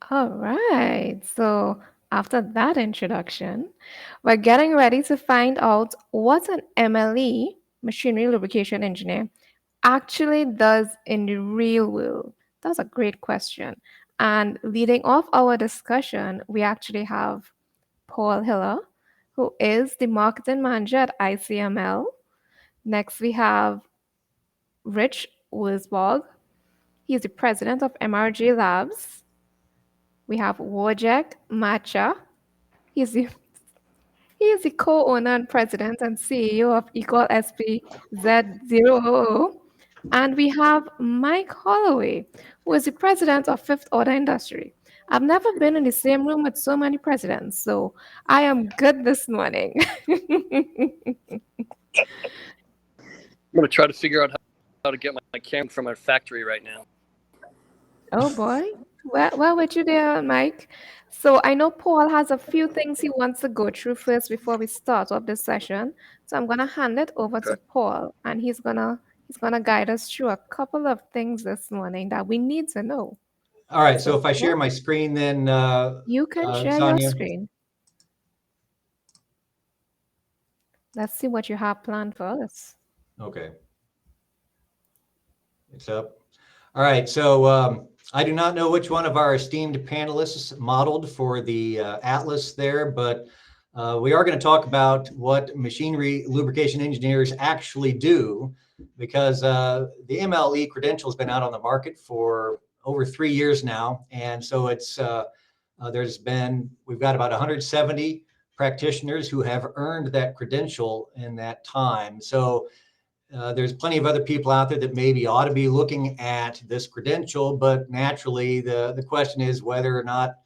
All right. So after that introduction, we're getting ready to find out what an MLE, machinery lubrication engineer, actually does in the real world. That's a great question. And leading off our discussion, we actually have Paul Hiller, who is the marketing manager at ICML. Next, we have Rich Wurzbach. He's the president of MRG Labs. We have Wojciech Majka. He's the, he is the co-owner and president and CEO of Ecol SP-Z000. And we have Mike Holloway, who is the president of Fifth Order Industry. I've never been in the same room with so many presidents, so I am good this morning. I'm going to try to figure out how to get my camera from my factory right now. Oh boy. Well, with you there, Mike. So I know Paul has a few things he wants to go through first before we start off this session. So I'm gonna hand it over to Paul, and he's gonna guide us through a couple of things this morning that we need to know. All right. So if I share my screen, then you can share Sonia. your screen. Let's see what you have planned for us. Okay. It's up. All right. So I do not know which one of our esteemed panelists modeled for the atlas there, but we are going to talk about what machinery lubrication engineers actually do, because the MLE credential has been out on the market for over 3 years now. And so it's we've got about 170 practitioners who have earned that credential in that time. So there's plenty of other people out there that maybe ought to be looking at this credential, but naturally the question is whether or not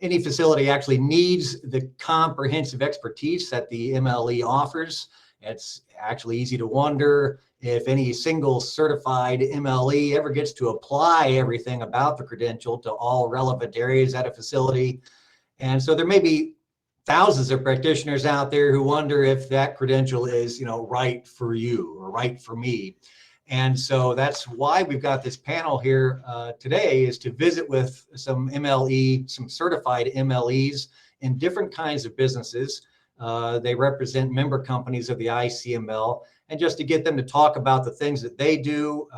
any facility actually needs the comprehensive expertise that the MLE offers. It's actually easy to wonder if any single certified MLE ever gets to apply everything about the credential to all relevant areas at a facility. And so there may be thousands of practitioners out there who wonder if that credential is, right for you or right for me. And so that's why we've got this panel here today, is to visit with some certified MLEs in different kinds of businesses. They represent member companies of the ICML, and just to get them to talk about the things that they do,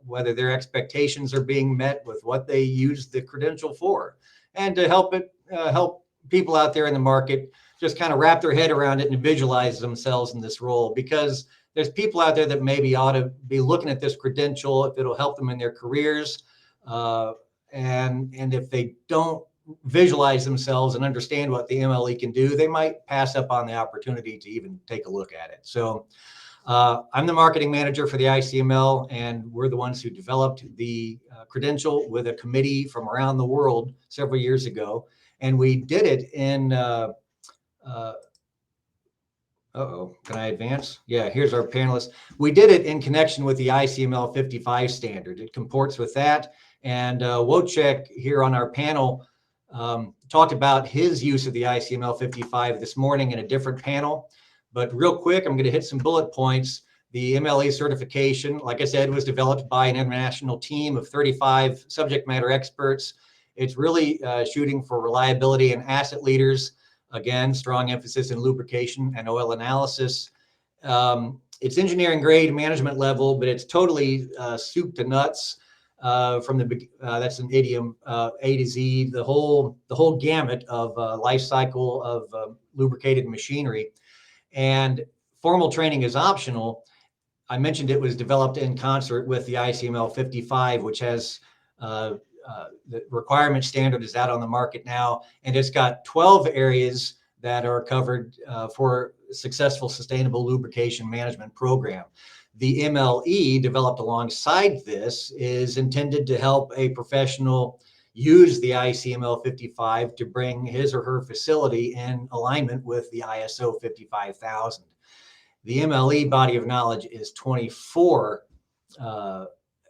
whether their expectations are being met with what they use the credential for, and to help people out there in the market just kind of wrap their head around it and visualize themselves in this role, because there's people out there that maybe ought to be looking at this credential if it'll help them in their careers. And if they don't visualize themselves and understand what the MLE can do, they might pass up on the opportunity to even take a look at it. So I'm the marketing manager for the ICML, and we're the ones who developed the credential with a committee from around the world several years ago. And we did it in, can I advance? Yeah, here's our panelists. We did it in connection with the ICML 55 standard. It comports with that. And Wojciech here on our panel talked about his use of the ICML 55 this morning in a different panel. But real quick, I'm going to hit some bullet points. The MLE certification, like I said, was developed by an international team of 35 subject matter experts. It's really shooting for reliability and asset leaders. Again, strong emphasis in lubrication and oil analysis. It's engineering grade management level, but it's totally soup to nuts from the that's an idiom, A to Z, the whole gamut of life cycle of lubricated machinery. And formal training is optional. I mentioned it was developed in concert with the ICML 55, which has the requirement standard is out on the market now, and it's got 12 areas that are covered for successful sustainable lubrication management program. The MLE developed alongside this is intended to help a professional use the ICML 55 to bring his or her facility in alignment with the ISO 55000. The MLE body of knowledge is 24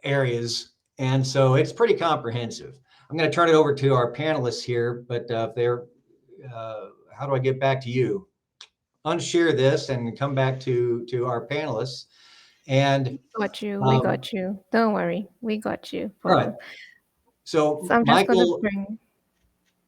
areas, and so it's pretty comprehensive. I'm going to turn it over to our panelists here, but if they're, how do I get back to you? Unshare this and come back to our panelists. And Got you. We got you. Don't worry. We got you, all right. Paul. So So I'm just going to Michael, bring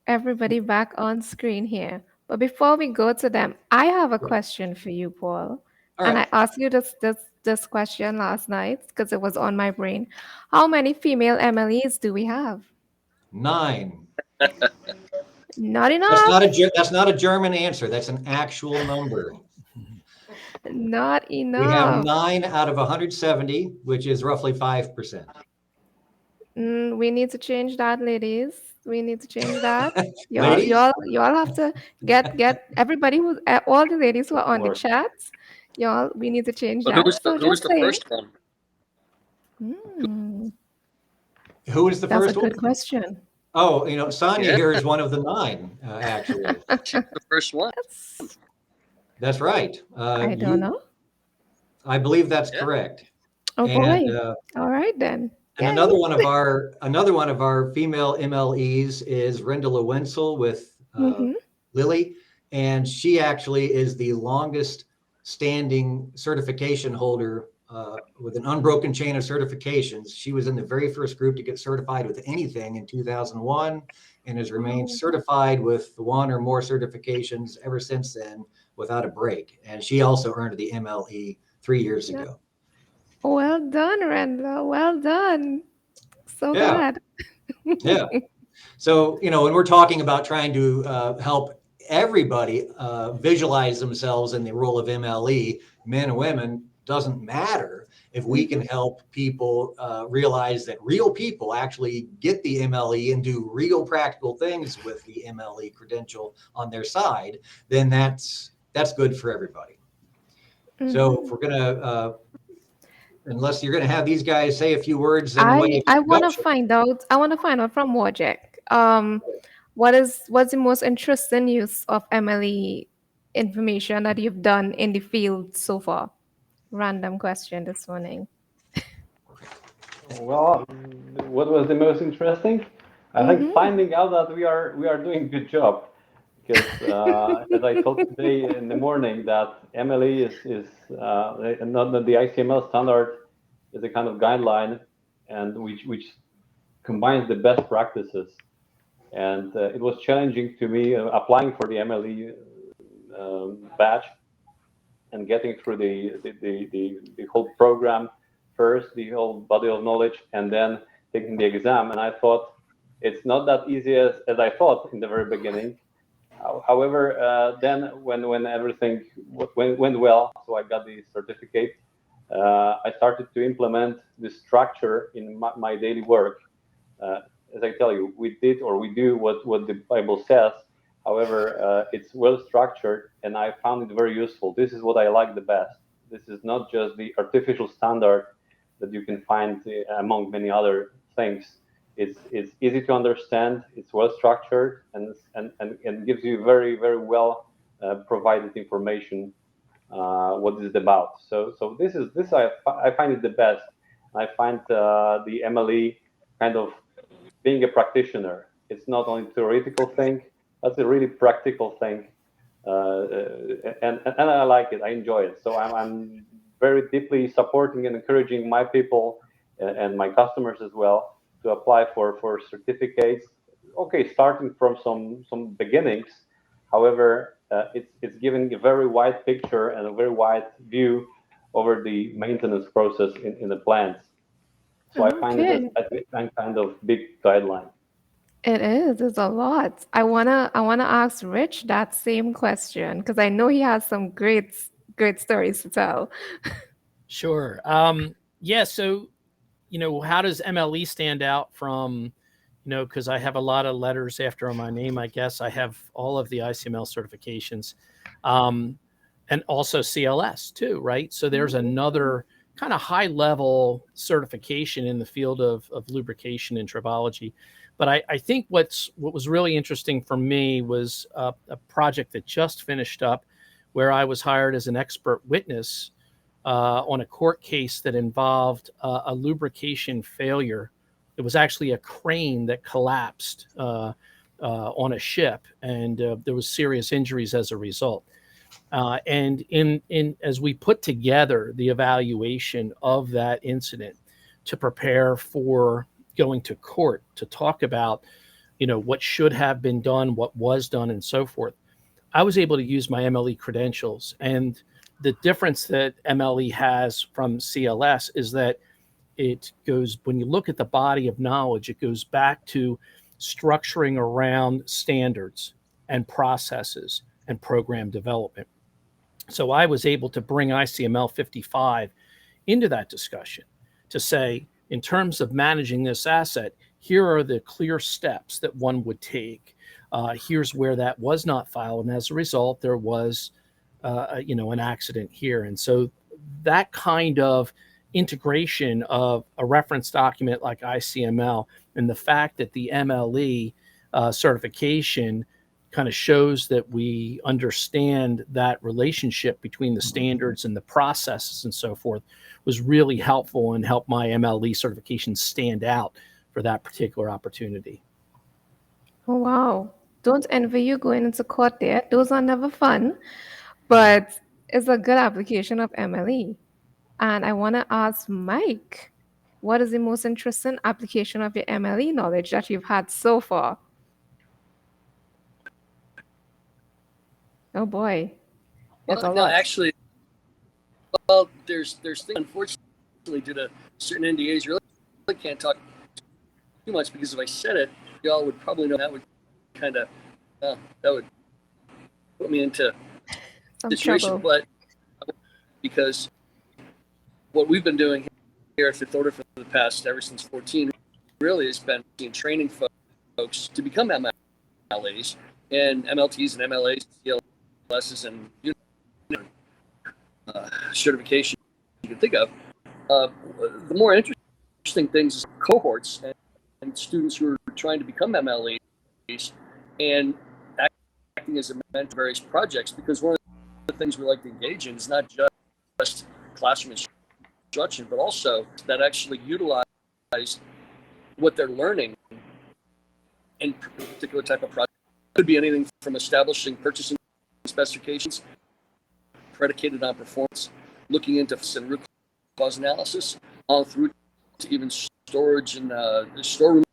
everybody back on screen here. But before we go to them, I have a question for you, Paul. all And right, I asked you this question last night because it was on my brain. How many female MLEs do we have? 9. Not That's not enough. that's not a German answer. That's an actual number. Not We have enough. 9 out of 170, which is roughly 5%. We need to change that, ladies. We need to change that. Y'all, Ladies, y'all, y'all have to get everybody all the ladies who are on the Or chats. Y'all, we need to change But who that. was So who was just the saying. first one? Hmm, who is the that's a first one? good question. Oh, Sonia Yeah, here is one of the 9, actually. she was the first one. That's That's right. I don't know. I believe that's Yeah. correct. Oh And boy. All right then. another Yay. one of our female MLEs is Rendela Wenzel with Mm-hmm. Lily, and she actually is the longest standing certification holder with an unbroken chain of certifications. She was in the very first group to get certified with anything in 2001 and has remained Oh, certified with one or more certifications ever since then without a break. And she also earned the MLE 3 years yeah. ago. Well done, Randall. Well done. So Yeah, glad. yeah. So, when we're talking about trying to help everybody visualize themselves in the role of MLE, men and women, doesn't matter if we Mm-hmm. can help people realize that real people actually get the MLE and do real practical things with the MLE credential on their side, then that's good for everybody. So if Mm-hmm. we're going to, unless you're going to have these guys say a few words in the way I of I want to introduction. find out. I want to find out from Wojciech. What's the most interesting use of MLE information that you've done in the field so far? Random question this morning. well, what was the most interesting? I think Mm-hmm. finding out that we are doing a good job, because as I told today in the morning that MLE is not the ICML standard is a kind of guideline, and which combines the best practices. And it was challenging to me applying for the MLE badge and getting through the whole program first, the whole body of knowledge, and then taking the exam. And I thought it's not that easy as I thought in the very beginning. However, then when everything went well, so I got the certificate, I started to implement the structure in my daily work. Uh, as I tell you, we did or we do what the Bible says. However, it's well structured, and I found it very useful. This is what I like the best. This is not just the artificial standard that you can find among many other things. It's easy to understand. It's well structured, and gives you very well provided information what is it about. So this I find it the best. I find the MLE kind of being a practitioner. it's not only theoretical thing, that's a really practical thing. And I like it, I enjoy it. So I'm very deeply supporting and encouraging my people and my customers as well to apply for certificates. Okay, starting from some beginnings. However, it's giving a very wide picture and a very wide view over the maintenance process in the plants. So I find it Okay. as a kind of big guideline. It is. It's a lot. I wanna ask Rich that same question because I know he has some great stories to tell. Sure. Yeah. So, how does MLE stand out from, because I have a lot of letters after my name, I guess. I have all of the ICML certifications, and also CLS too, right? So there's another kind of high level certification in the field of lubrication and tribology. But I think what was really interesting for me was a project that just finished up where I was hired as an expert witness on a court case that involved a lubrication failure. It was actually a crane that collapsed on a ship, and there was serious injuries as a result. And in as we put together the evaluation of that incident to prepare for going to court to talk about, what should have been done, what was done, and so forth, I was able to use my MLE credentials. And the difference that MLE has from CLS is that it goes, when you look at the body of knowledge, it goes back to structuring around standards and processes and program development. So I was able to bring ICML 55 into that discussion to say, in terms of managing this asset, here are the clear steps that one would take. Here's where that was not filed, and as a result, there was, an accident here. And so that kind of integration of a reference document like ICML and the fact that the MLE certification kind of shows that we understand that relationship between the standards and the processes and so forth was really helpful and helped my MLE certification stand out for that particular opportunity. Oh wow. Don't envy you going into court there. Those are never fun, but it's a good application of MLE. And I want to ask Mike, what is the most interesting application of your MLE knowledge that you've had so far? Oh boy, it's a Well, no, lot. actually, well, there's things, unfortunately, due to certain NDAs, you really can't talk too much because if I said it, y'all would probably know that would kind of that would put me into Some situation. trouble. But because what we've been doing here at Fifth Order for the past ever since 14 really has been training folks to become MLAs and MLTs and MLAs, CLSs, and certification you can think of. The more interesting things is cohorts and students who are trying to become MLEs and acting as a mentor to various projects, because one of the things we like to engage in is not just classroom instruction, but also that actually utilize what they're learning in a particular type of project. It could be anything from establishing purchasing specifications predicated on performance, looking into root cause analysis, all through to even storage and storeroom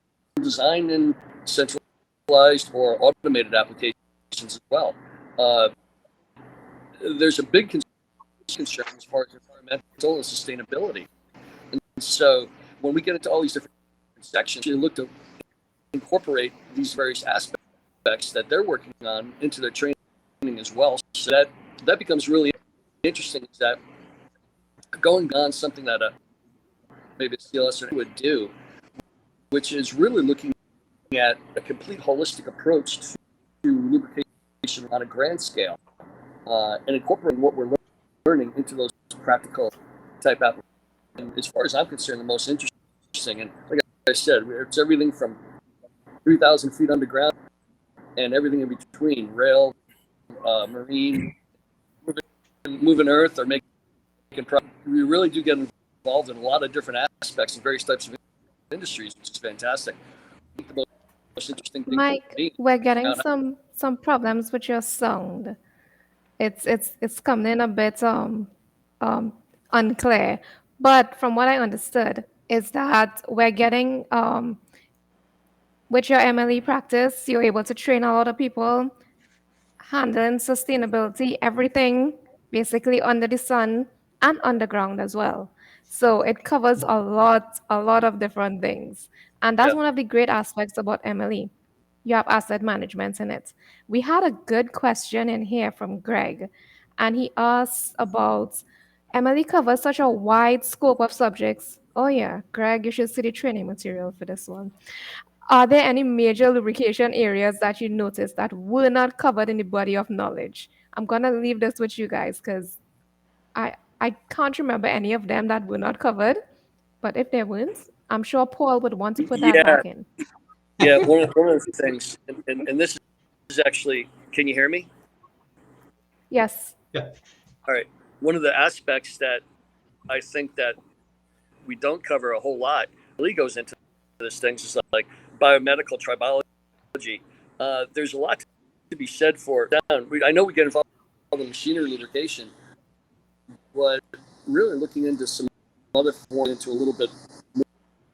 design and centralized or automated applications as well. There's a big concern as far as environmental and sustainability. And so when we get into all these different sections, you look to incorporate these various aspects that they're working on into their training as well. So that becomes really interesting, is that going beyond something that maybe a CLS would do, which is really looking at a complete holistic approach to lubrication on a grand scale, and incorporating what we're learning into those practical type applications. And as far as I'm concerned, the most interesting, and like I said, it's everything from 3,000 feet underground and everything in between, rail, marine, moving earth, or making product. We really do get involved in a lot of different aspects and various types of industries, which is fantastic. The most most interesting thing for Mike, me. we're getting Uh, some problems with your sound. It's coming in a bit um unclear. But from what I understood is that we're getting with your MLE practice, you're able to train a lot of people handling sustainability, everything basically under the sun and underground as well. So it covers a lot of different things. And that's yeah, one of the great aspects about MLE. You have asset management in it. We had a good question in here from Greg, and he asked about MLE covers such a wide scope of subjects. Oh yeah, Greg, you should see the training material for this one. Are there any major lubrication areas that you noticed that were not covered in the body of knowledge? I'm gonna leave this with you guys because I can't remember any of them that were not covered. But if there weren't, I'm sure Paul would want to put that yeah, back in. yeah. One of the things, and this is actually, can you hear me? Yes. Yeah. All right. One of the aspects that I think that we don't cover a whole lot really goes into this things is like biomedical tribology. There's a lot to be said for that. I know we get involved in machinery lubrication, but really looking into some other form into a little bit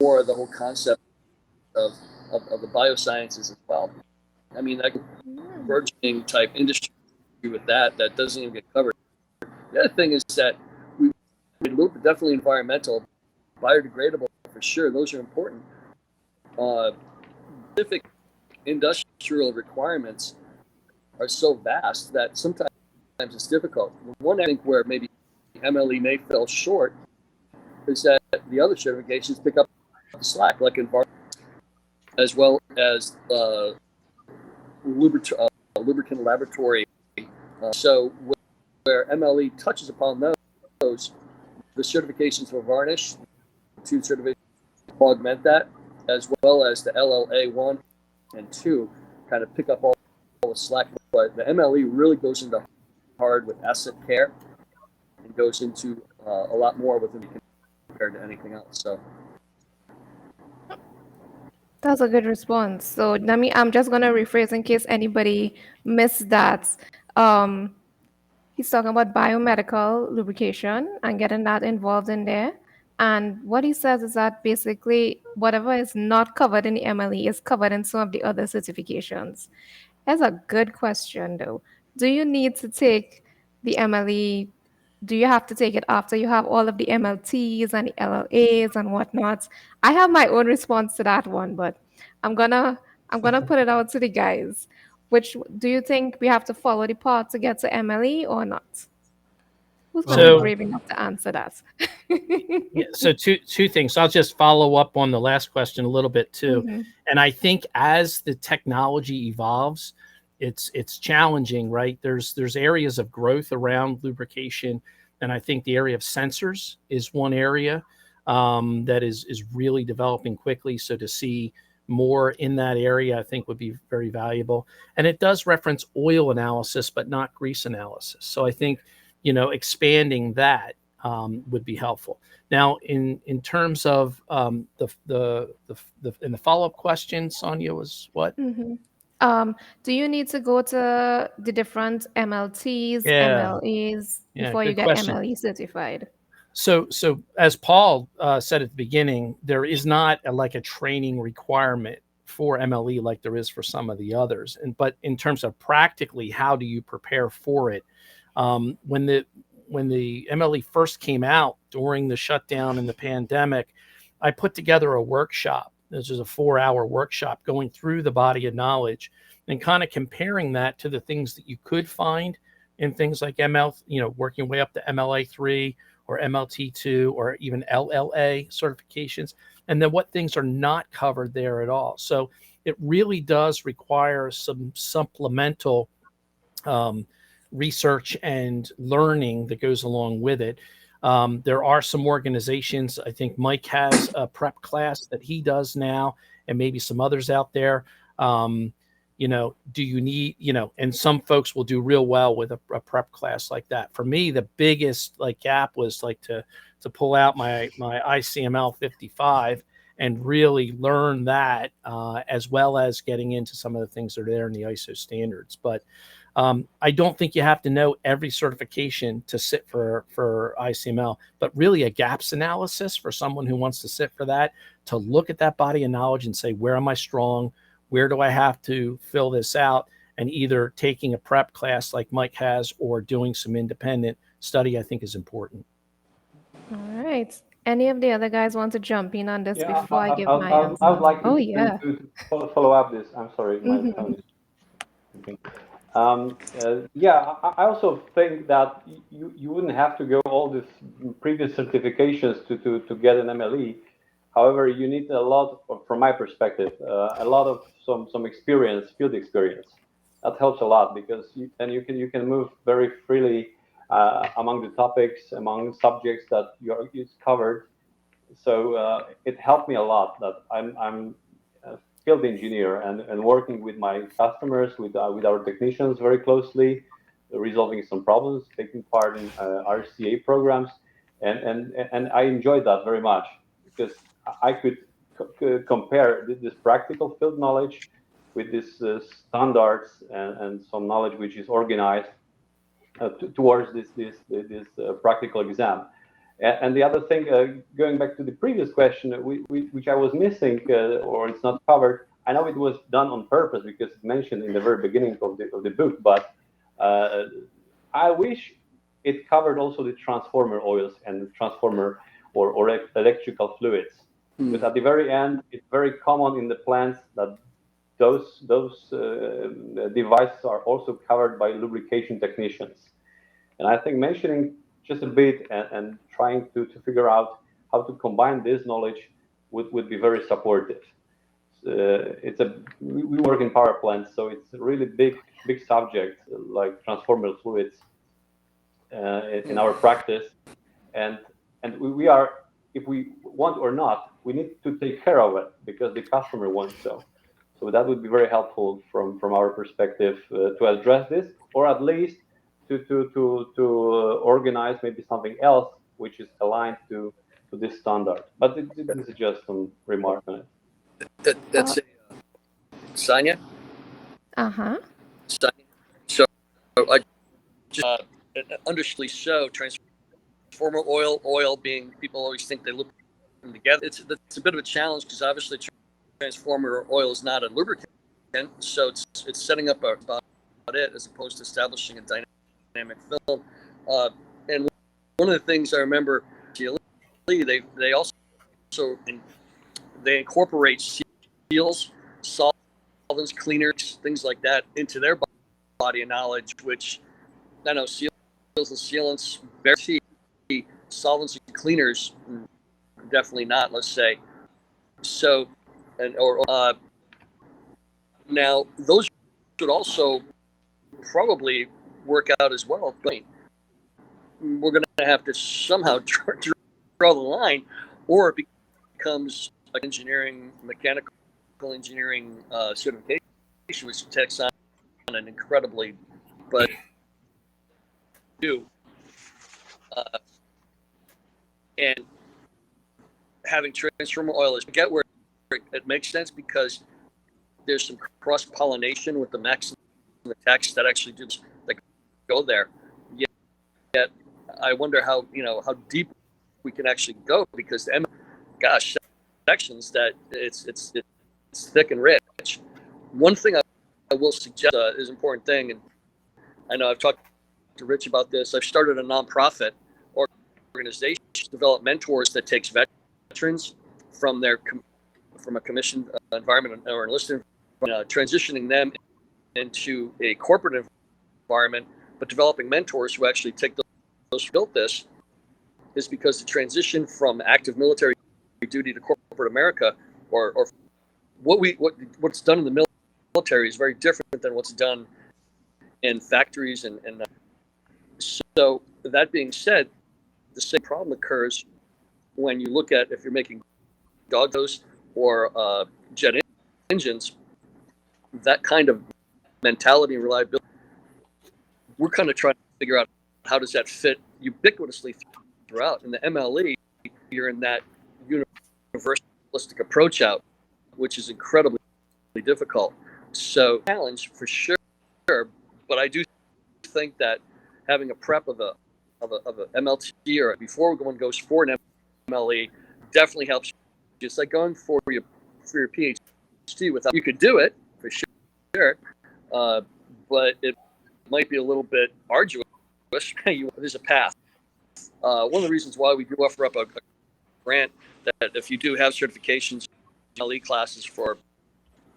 more of the whole concept of, of the biosciences as well. I mean, that Mm. burgeoning type industry with that doesn't even get covered. The other thing is that we loop definitely environmental, biodegradable for sure. Those are important. Specific industrial requirements are so vast that sometimes it's difficult. One I think where maybe MLE may fall short is that the other certifications pick up the slack, like environment, as well as lubricant laboratory. So where MLE touches upon those, the certifications for varnish, two certifications augment that, as well as the LLA 1 and 2 kind of pick up all the slack. But the MLE really goes into hard with asset care and goes into a lot more with it compared to anything else. So That's a good response. So let me, I'm just gonna rephrase in case anybody missed that. Um, he's talking about biomedical lubrication and getting that involved in there. And what he says is that basically whatever is not covered in the MLE is covered in some of the other certifications. That's a good question, though. Do you need to take the MLE? Do you have to take it after you have all of the MLTs and the LLAs and whatnot? I have my own response to that one, but I'm gonna I'm gonna put it out to the guys. Which do you think we have to follow the path to get to MLE or not? Who's gonna be Well, So brave enough to answer that? yeah, so two things. I'll just follow up on the last question a little bit too. Hmm. And I think as the technology evolves, it's challenging, right? There's areas of growth around lubrication, and I think the area of sensors is one area that is really developing quickly. So to see more in that area, I think would be very valuable. And it does reference oil analysis, but not grease analysis. So I think expanding that would be helpful. Now, in terms of the follow up question, Sonia was what? Hmm. Do you need to go to the different MLTs, Yeah, MLAs yeah, before you good get question. MLE certified? So as Paul said at the beginning, there is not like a training requirement for MLE like there is for some of the others. But in terms of practically, how do you prepare for it? When the MLE first came out during the shutdown and the pandemic, I put together a workshop. This is a 4-hour workshop going through the body of knowledge and kind of comparing that to the things that you could find in things like working way up to MLA3 or MLT2 or even LLA certifications, and then what things are not covered there at all. So it really does require some supplemental research and learning that goes along with it. There are some organizations. I think Mike has a prep class that he does now, and maybe some others out there. Do you need, and some folks will do real well with a prep class like that. For me, the biggest gap was to pull out my ICML 55 and really learn that, as well as getting into some of the things that are there in the ISO standards. But I don't think you have to know every certification to sit for ICML, but really a gaps analysis for someone who wants to sit for that, to look at that body of knowledge and say, where am I strong? Where do I have to fill this out? And either taking a prep class like Mike has or doing some independent study, I think is important. All right. Any of the other guys want to jump in on this Yeah, before I give my I would answer? like Oh, yeah. to follow up this. I'm sorry, my phone is. Yeah, I also think that you wouldn't have to go all these previous certifications to get an MLE. However, you need a lot, from my perspective, a lot of some experience, field experience. That helps a lot because then you can move very freely among the topics, among subjects that you've covered. So it helped me a lot that I'm a field engineer and working with my customers, with our technicians very closely, resolving some problems, taking part in RCA programs, and I enjoyed that very much because I could compare this practical field knowledge with this standards and some knowledge which is organized towards this practical exam. And the other thing, going back to the previous question, which I was missing or it's not covered, I know it was done on purpose because it's mentioned in the very beginning of the book, but I wish it covered also the transformer oils and transformer or electrical fluids. Because at the very end, it's very common in the plants that those devices are also covered by lubrication technicians. And I think mentioning just a bit and trying to figure out how to combine this knowledge would be very supportive. We work in power plants, so it's a really big subject like transformer fluids in our practice, and we are, if we want or not, we need to take care of it because the customer wants so. So that would be very helpful from our perspective to address this, or at least to organize maybe something else which is aligned to this standard. But this is just some remark on it. That's Sonia? Uh-huh. Sonia? So I just understandably so, transformer oil being, people always think they look together. It's a bit of a challenge because obviously transformer oil is not a lubricant, so it's setting up about it as opposed to establishing a dynamic film. And one of the things I remember, they also they incorporate seals, solvents, cleaners, things like that into their body of knowledge, which I know seals and sealants, very solvents and cleaners, definitely not. Let's say so, and now those should also probably work out as well. But we're going to have to somehow draw the line, or it becomes like engineering, mechanical engineering certification, which takes on an incredibly, but and having transformer oil is get where it makes sense because there's some cross pollination with the mechs and the techs that actually do that go there. Yet I wonder how deep we can actually go because sections that it's thick and rich. One thing I will suggest is an important thing, and I know I've talked to Rich about this. I've started a nonprofit organization to develop mentors that takes veterans from a commissioned environment or enlisted, transitioning them into a corporate environment, but developing mentors who actually take those who built this is because the transition from active military duty to corporate America, or what's done in the military is very different than what's done in factories and so that being said, the same problem occurs when you look at if you're making dogos or jet engines. That kind of mentality and reliability, we're kind of trying to figure out how does that fit ubiquitously throughout. In the MLE, you're in that universal holistic approach out, which is incredibly difficult. So challenge for sure, but I do think that having a prep of a MLT or before one goes for an MLE definitely helps you. Just like going for your PhD without, you could do it for sure, but it might be a little bit arduous. There's a path. One of the reasons why we do offer up a grant that if you do have certifications, MLE classes for,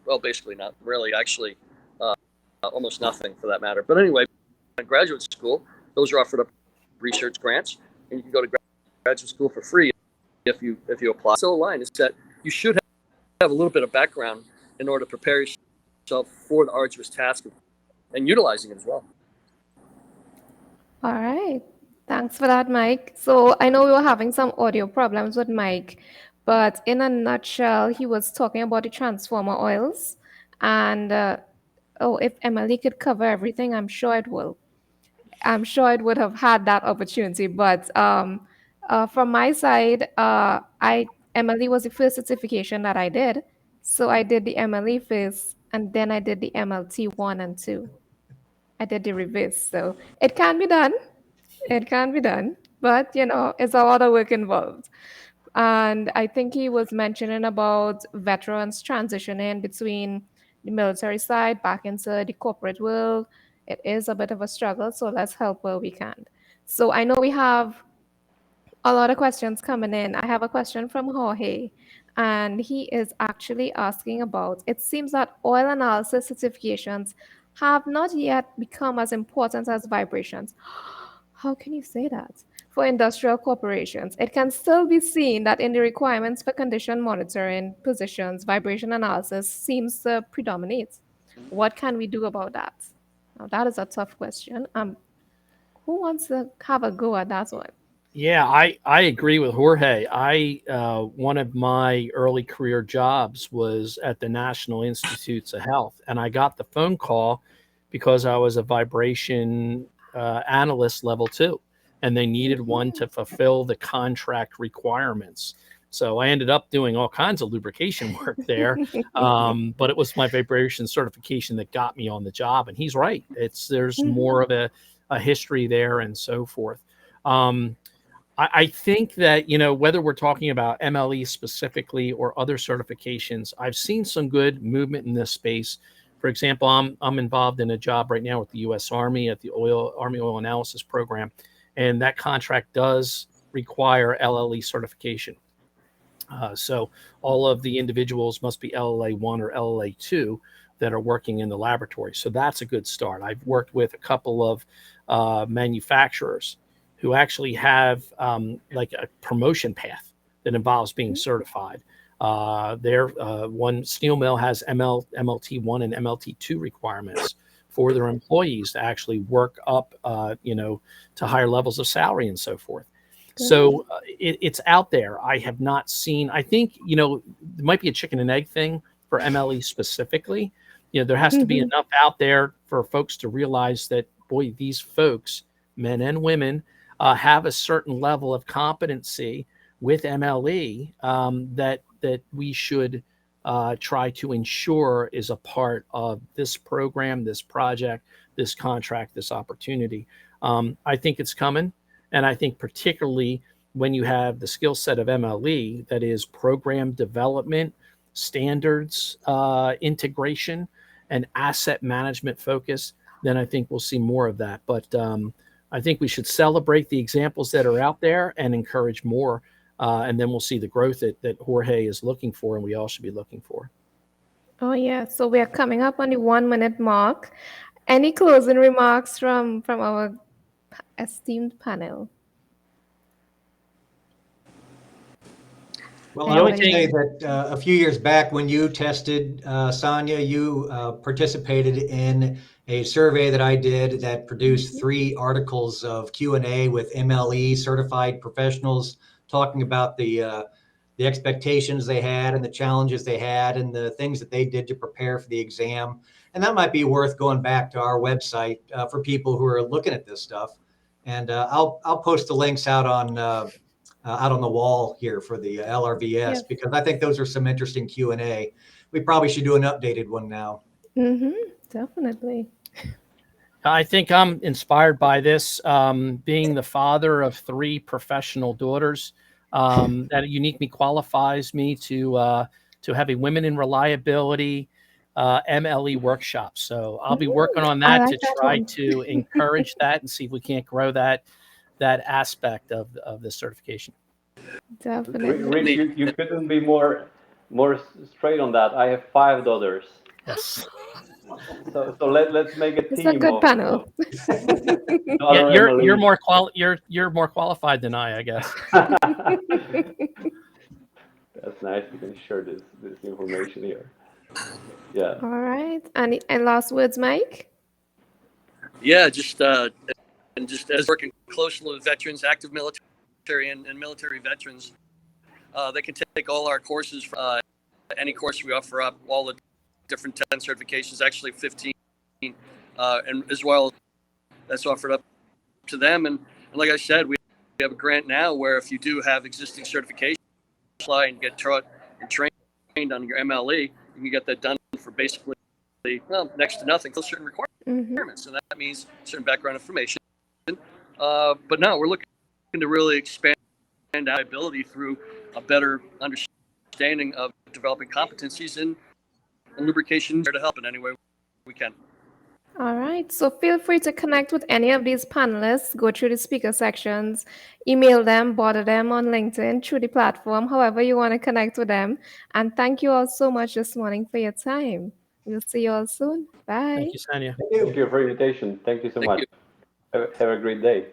well, basically not really, actually, almost nothing for that matter. But anyway, in graduate school, those are offered up research grants, and you can go to graduate school for free if you apply. So the line is that you should have a little bit of background in order to prepare yourself for the arduous task and utilizing it as well. All right. Thanks for that, Mike. So I know we were having some audio problems with Mike, but in a nutshell, he was talking about the transformer oils. And if Emily could cover everything, I'm sure it will. I'm sure it would have had that opportunity. But from my side, Emily was the first certification that I did. So I did the MLE first, and then I did the MLT 1 and 2. I did the reverse. So it can be done. It can be done. But, it's a lot of work involved. And I think he was mentioning about veterans transitioning between the military side back into the corporate world. It is a bit of a struggle, so let's help where we can. So I know we have a lot of questions coming in. I have a question from Jorge, and he is actually asking about, it seems that oil analysis certifications have not yet become as important as vibrations. How can you say that? For industrial corporations, it can still be seen that in the requirements for condition monitoring positions, vibration analysis seems to predominate. What can we do about that? Now, that is a tough question. Who wants to have a go at that one? Yeah, I agree with Jorge. One of my early career jobs was at the National Institutes of Health, and I got the phone call because I was a vibration analyst level 2, and they needed one to fulfill the contract requirements. So I ended up doing all kinds of lubrication work there, but it was my vibration certification that got me on the job. And he's right; there's more of a history there and so forth. I think that, whether we're talking about MLE specifically or other certifications, I've seen some good movement in this space. For example, I'm involved in a job right now with the U.S. Army at the Army Oil Analysis Program, and that contract does require LLE certification. So all of the individuals must be LLA 1 or LLA 2 that are working in the laboratory. So that's a good start. I've worked with a couple of manufacturers who actually have like a promotion path that involves being certified. One steel mill has MLT 1 and MLT 2 requirements for their employees to actually work up, to higher levels of salary and so forth. So it's out there. I have not seen, I think, there might be a chicken and egg thing for MLE specifically. There has to be enough out there for folks to realize that, boy, these folks, men and women, have a certain level of competency with MLE that we should try to ensure is a part of this program, this project, this contract, this opportunity. I think it's coming. And I think particularly when you have the skill set of MLE, that is program development, standards, integration, and asset management focus, then I think we'll see more of that. But I think we should celebrate the examples that are out there and encourage more. And then we'll see the growth that Jorge is looking for and we all should be looking for. Oh, yeah. So we are coming up on the 1 minute mark. Any closing remarks from our esteemed panel? Well, I would say that a few years back when you tested, Sonia, you participated in a survey that I did that produced 3 articles of Q&A with MLE certified professionals talking about the expectations they had and the challenges they had and the things that they did to prepare for the exam. And that might be worth going back to our website for people who are looking at this stuff. And I'll post the links out on out on the wall here for the LRVS, because I think those are some interesting Q&A. We probably should do an updated one now. Definitely. I think I'm inspired by this, being the father of 3 professional daughters. That uniquely qualifies me to have a women in reliability MLE workshop. So I'll be working on that like to that try one. to encourage that and see if we can't grow that aspect of the certification. Definitely. Rich, you couldn't be more straight on that. I have 5 daughters. Yes. So let's make a It's team a good of panel. daughter Yeah, you're MLEs. you're more qualified than I guess. That's nice. You can share this information here. Yeah. All right. And last words, Mike? Yeah, just as working closely with veterans, active military and military veterans, they can take all our courses, any course we offer up, all the different 10 certifications, actually 15, and as well that's offered up to them. And like I said, we have a grant now where if you do have existing certifications, apply and get taught and trained on your MLE, you can get that done for basically, well, next to nothing, certain requirements. So that means certain background information. But no, we're looking to really expand our ability through a better understanding of developing competencies in lubrication to help in any way we can. All right. So feel free to connect with any of these panelists, go through the speaker sections, email them, bother them on LinkedIn, through the platform, however you want to connect with them. And thank you all so much this morning for your time. We'll see you all soon. Bye. Thank you, Sanya. Thank you for your invitation. Thank you so much. You. Have a great day.